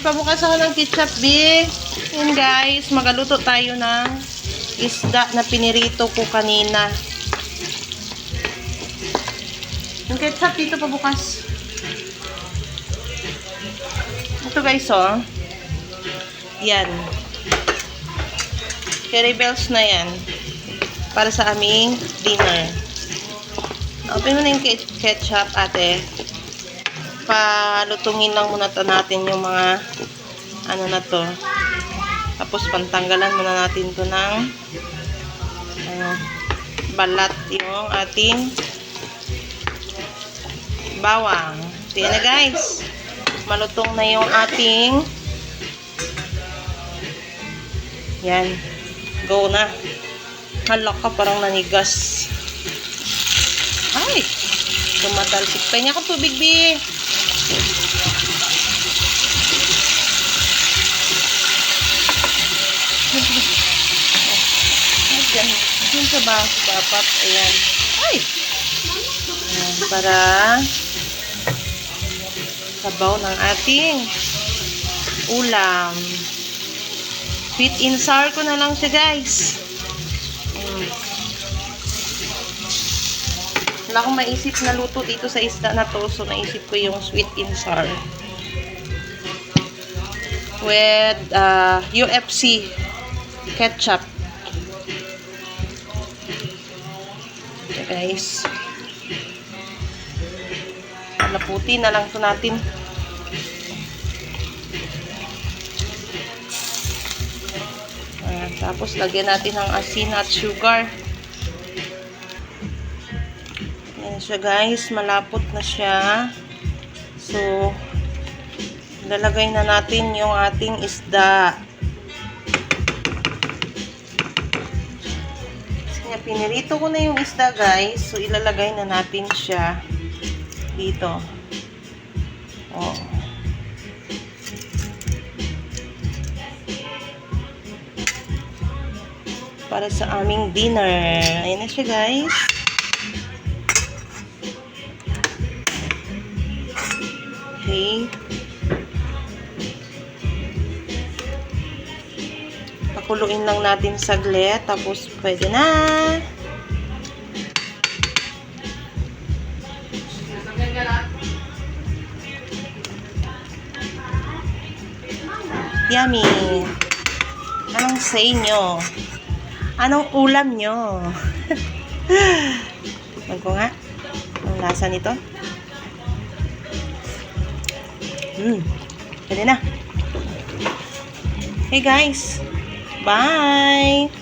pabukas ako ng ketchup, B. Yan guys, magaluto tayo ng isda na pinirito ko kanina. Yung ketchup dito pabukas. Ito guys, oh. Yan. Cherry bells na yan. Para sa aming dinner. Open mo na yung ketchup, ate. Palutungin lang muna natin yung mga ano na to. Tapos pantanggalan muna natin to ng balat yung ating bawang. Tingnan na guys. Malutong na yung ating yan. Go na. Hala ka, parang nanigas. Ay! Tumatalsik pa niya akong tubig, B. Ayan. Ayan sa baso dapat. Ayan. Ay! Ayan. Para sabaw ng ating ulam. Sweet and sour ko na lang siya, guys. Wala akong maisip na luto dito sa isda na to. So, naisip ko yung sweet and sour. With UFC ketchup. Okay, guys. Palaputi na lang to natin. Ayan, tapos, lagyan natin ng asin at sugar. Ayan siya guys, malapot na siya. So, lalagay na natin yung ating isda. Kasi nga, pinirito ko na yung isda guys. So, ilalagay na natin siya dito. Oh. Para sa aming dinner. Ayan na siya guys. Okay. Pakuluin lang natin saglit. Tapos, pwede na. Yummy. Anong say nyo? Anong ulam nyo? Tignan ko nga. Anong lasa nito? Pwede na. Hey guys. Bye!